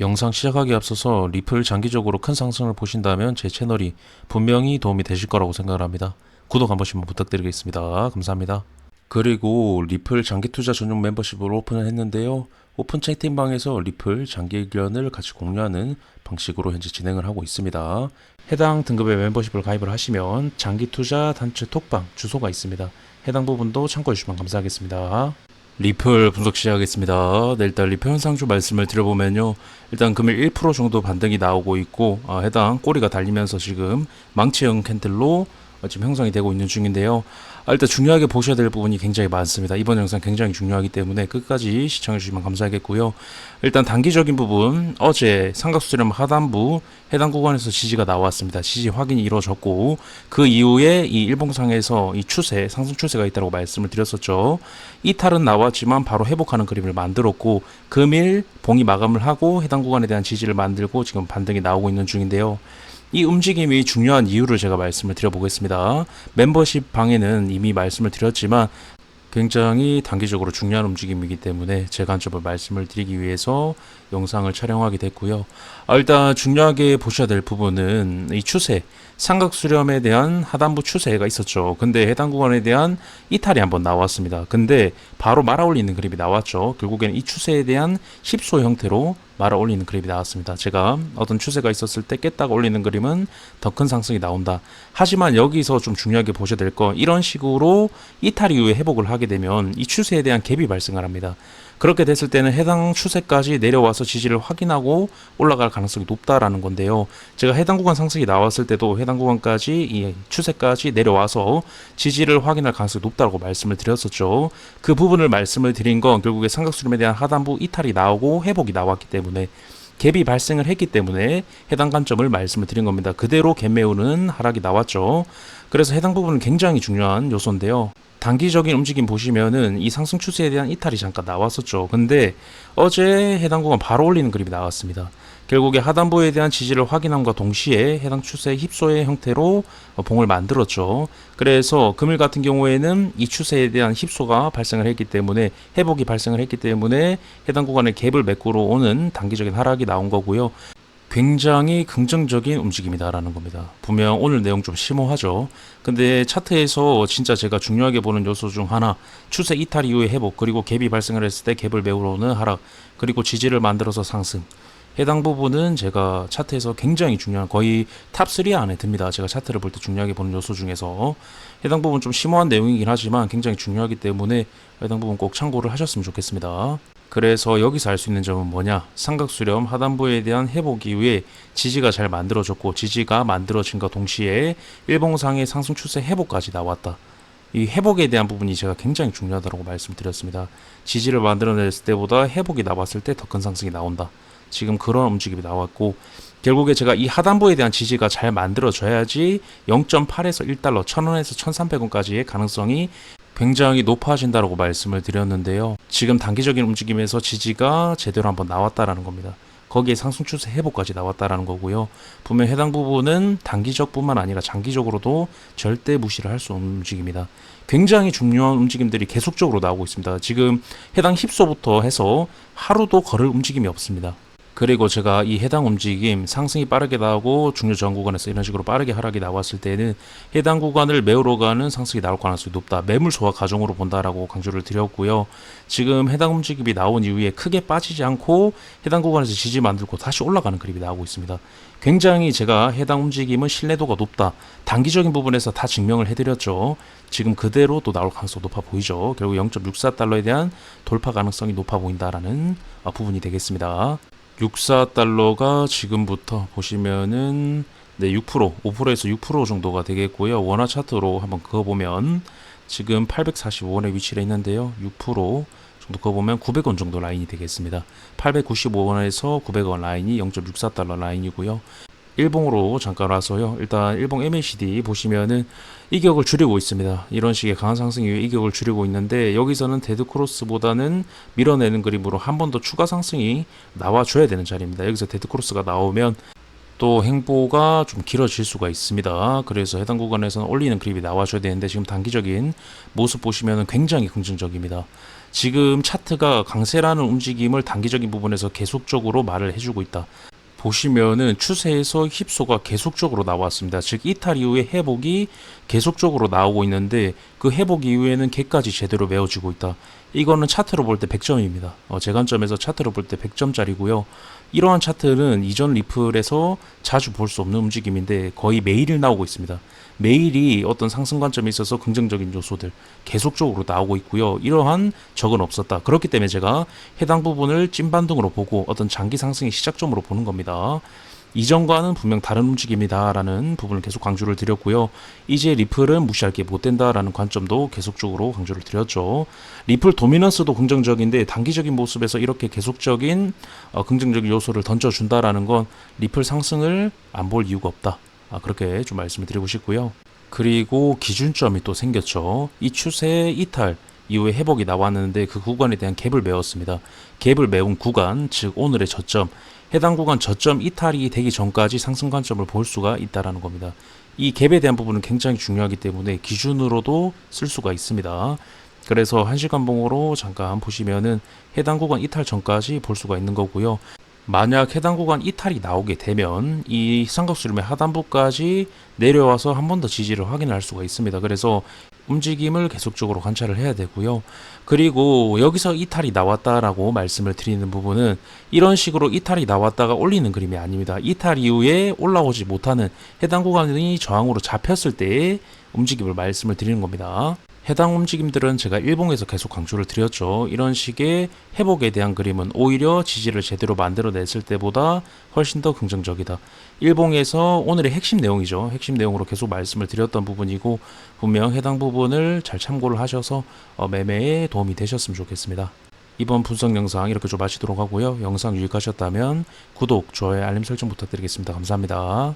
영상 시작하기에 앞서서 리플 장기적으로 큰 상승을 보신다면 제 채널이 분명히 도움이 되실 거라고 생각을 합니다. 구독 한 번씩만 부탁드리겠습니다. 감사합니다. 그리고 리플 장기 투자 전용 멤버십을 오픈을 했는데요. 오픈 채팅방에서 리플 장기 의견을 같이 공유하는 방식으로 현재 진행을 하고 있습니다. 해당 등급의 멤버십을 가입을 하시면 장기 투자 단체 톡방 주소가 있습니다. 해당 부분도 참고해 주시면 감사하겠습니다. 리플 분석 시작하겠습니다. 네, 일단 리플 현상주 말씀을 드려보면요. 일단 금일 1% 정도 반등이 나오고 있고 해당 꼬리가 달리면서 지금 망치형 캔들로 지금 형성이 되고 있는 중인데요. 일단 중요하게 보셔야 될 부분이 굉장히 많습니다. 이번 영상 굉장히 중요하기 때문에 끝까지 시청해 주시면 감사하겠고요. 일단 단기적인 부분, 어제 삼각수렴 하단부 해당 구간에서 지지가 나왔습니다. 지지 확인이 이루어졌고 그 이후에 이 일봉상에서 이 추세, 상승 추세가 있다고 말씀을 드렸었죠. 이탈은 나왔지만 바로 회복하는 그림을 만들었고 금일 봉이 마감을 하고 해당 구간에 대한 지지를 만들고 지금 반등이 나오고 있는 중인데요. 이 움직임이 중요한 이유를 제가 말씀을 드려보겠습니다. 멤버십 방에는 이미 말씀을 드렸지만 굉장히 단기적으로 중요한 움직임이기 때문에 제 관점을 말씀을 드리기 위해서 영상을 촬영하게 됐고요. 일단 중요하게 보셔야 될 부분은 이 추세, 삼각수렴에 대한 하단부 추세가 있었죠. 근데 해당 구간에 대한 이탈이 한번 나왔습니다. 근데 바로 말아 올리는 그림이 나왔죠. 결국에는 이 추세에 대한 10소 형태로 말아 올리는 그림이 나왔습니다. 제가 어떤 추세가 있었을 때 깼다가 올리는 그림은 더 큰 상승이 나온다. 하지만 여기서 좀 중요하게 보셔야 될 건 이런 식으로 이탈 이후에 회복을 하게 되면 이 추세에 대한 갭이 발생을 합니다. 그렇게 됐을 때는 해당 추세까지 내려와서 지지를 확인하고 올라갈 가능성이 높다라는 건데요. 제가 해당 구간 상승이 나왔을 때도 해당 구간까지 이 추세까지 내려와서 지지를 확인할 가능성이 높다고 말씀을 드렸었죠. 그 부분을 말씀을 드린 건 결국에 삼각수렴에 대한 하단부 이탈이 나오고 회복이 나왔기 때문에 갭이 발생을 했기 때문에 해당 관점을 말씀을 드린 겁니다. 그대로 갭 메우는 하락이 나왔죠. 그래서 해당 부분은 굉장히 중요한 요소인데요. 단기적인 움직임 보시면은 이 상승 추세에 대한 이탈이 잠깐 나왔었죠. 근데 어제 해당 구간 바로 올리는 그림이 나왔습니다. 결국에 하단부에 대한 지지를 확인함과 동시에 해당 추세 힙소의 형태로 봉을 만들었죠. 그래서 금일 같은 경우에는 이 추세에 대한 힙소가 발생을 했기 때문에 회복이 발생을 했기 때문에 해당 구간에 갭을 메꾸러 오는 단기적인 하락이 나온 거고요. 굉장히 긍정적인 움직임이다라는 겁니다. 분명 오늘 내용 좀 심오하죠. 근데 차트에서 진짜 제가 중요하게 보는 요소 중 하나, 추세 이탈 이후의 회복, 그리고 갭이 발생을 했을 때 갭을 메우러 오는 하락, 그리고 지지를 만들어서 상승. 해당 부분은 제가 차트에서 굉장히 중요한, 거의 탑3 안에 듭니다. 제가 차트를 볼 때 중요하게 보는 요소 중에서 해당 부분 좀 심오한 내용이긴 하지만 굉장히 중요하기 때문에 해당 부분 꼭 참고를 하셨으면 좋겠습니다. 그래서 여기서 알 수 있는 점은 뭐냐, 삼각수렴 하단부에 대한 회복 이후에 지지가 잘 만들어졌고 지지가 만들어진과 동시에 일봉상의 상승 추세 회복까지 나왔다. 이 회복에 대한 부분이 제가 굉장히 중요하다고 말씀드렸습니다. 지지를 만들어냈을 때보다 회복이 나왔을 때 더 큰 상승이 나온다. 지금 그런 움직임이 나왔고 결국에 제가 이 하단부에 대한 지지가 잘 만들어져야지 0.8에서 1달러, 1000원에서 1300원까지의 가능성이 굉장히 높아진다고 말씀을 드렸는데요. 지금 단기적인 움직임에서 지지가 제대로 한번 나왔다라는 겁니다. 거기에 상승 추세 회복까지 나왔다라는 거고요. 분명 해당 부분은 단기적뿐만 아니라 장기적으로도 절대 무시를 할 수 없는 움직임이다. 굉장히 중요한 움직임들이 계속적으로 나오고 있습니다. 지금 해당 힙소부터 해서 하루도 걸을 움직임이 없습니다. 그리고 제가 이 해당 움직임 상승이 빠르게 나오고 중요 저항 구간에서 이런 식으로 빠르게 하락이 나왔을 때는 해당 구간을 메우러 가는 상승이 나올 가능성이 높다. 매물 소화 과정으로 본다라고 강조를 드렸고요. 지금 해당 움직임이 나온 이후에 크게 빠지지 않고 해당 구간에서 지지 만들고 다시 올라가는 그림이 나오고 있습니다. 굉장히 제가 해당 움직임은 신뢰도가 높다. 단기적인 부분에서 다 증명을 해드렸죠. 지금 그대로 또 나올 가능성이 높아 보이죠. 결국 0.64달러에 대한 돌파 가능성이 높아 보인다라는 부분이 되겠습니다. 64달러가 지금부터 보시면은 6%, 5%에서 6% 정도가 되겠고요. 원화 차트로 한번 그어보면 지금 845원에 위치를 했는데요. 6% 정도 그어보면 900원 정도 라인이 되겠습니다. 895원에서 900원 라인이 0.64달러 라인이고요. 일봉으로 잠깐 와서요. 일단 일봉 MACD 보시면은 이격을 줄이고 있습니다. 이런 식의 강한 상승 이후에 이격을 줄이고 있는데 여기서는 데드크로스보다는 밀어내는 그림으로 한 번 더 추가 상승이 나와줘야 되는 자리입니다. 여기서 데드크로스가 나오면 또 행보가 좀 길어질 수가 있습니다. 그래서 해당 구간에서는 올리는 그립이 나와줘야 되는데 지금 단기적인 모습 보시면 굉장히 긍정적입니다. 지금 차트가 강세라는 움직임을 단기적인 부분에서 계속적으로 말을 해주고 있다. 보시면은 추세에서 힙소가 계속적으로 나왔습니다. 즉 이탈 이후에 회복이 계속적으로 나오고 있는데 그 회복 이후에는 개까지 제대로 메워지고 있다. 이거는 차트로 볼 때 100점입니다. 제 관점에서 차트로 볼 때 100점짜리고요. 이러한 차트는 이전 리플에서 자주 볼 수 없는 움직임인데 거의 매일 나오고 있습니다. 매일이 어떤 상승 관점에 있어서 긍정적인 요소들 계속적으로 나오고 있고요. 이러한 적은 없었다. 그렇기 때문에 제가 해당 부분을 찐반등으로 보고 어떤 장기 상승의 시작점으로 보는 겁니다. 이전과는 분명 다른 움직임이다라는 부분을 계속 강조를 드렸고요. 이제 리플은 무시할 게 못 된다라는 관점도 계속적으로 강조를 드렸죠. 리플 도미넌스도 긍정적인데 단기적인 모습에서 이렇게 계속적인 긍정적인 요소를 던져준다라는 건 리플 상승을 안 볼 이유가 없다. 그렇게 좀 말씀을 드리고 싶고요. 그리고 기준점이 또 생겼죠. 이 추세 이탈 이후에 회복이 나왔는데 그 구간에 대한 갭을 메웠습니다. 갭을 메운 구간, 즉 오늘의 저점, 해당 구간 저점 이탈이 되기 전까지 상승 관점을 볼 수가 있다라는 겁니다. 이 갭에 대한 부분은 굉장히 중요하기 때문에 기준으로도 쓸 수가 있습니다. 그래서 1시간 봉으로 잠깐 보시면은 해당 구간 이탈 전까지 볼 수가 있는 거고요. 만약 해당 구간 이탈이 나오게 되면 이 삼각수렴의 하단부까지 내려와서 한 번 더 지지를 확인할 수가 있습니다. 그래서 움직임을 계속적으로 관찰을 해야 되고요. 그리고 여기서 이탈이 나왔다라고 말씀을 드리는 부분은 이런 식으로 이탈이 나왔다가 올리는 그림이 아닙니다. 이탈 이후에 올라오지 못하는 해당 구간이 저항으로 잡혔을 때의 움직임을 말씀을 드리는 겁니다. 해당 움직임들은 제가 일봉에서 계속 강조를 드렸죠. 이런 식의 회복에 대한 그림은 오히려 지지를 제대로 만들어냈을 때보다 훨씬 더 긍정적이다. 일봉에서 오늘의 핵심 내용이죠. 핵심 내용으로 계속 말씀을 드렸던 부분이고 분명 해당 부분을 잘 참고를 하셔서 매매에 도움이 되셨으면 좋겠습니다. 이번 분석 영상 이렇게 좀 마치도록 하고요. 영상 유익하셨다면 구독, 좋아요, 알림 설정 부탁드리겠습니다. 감사합니다.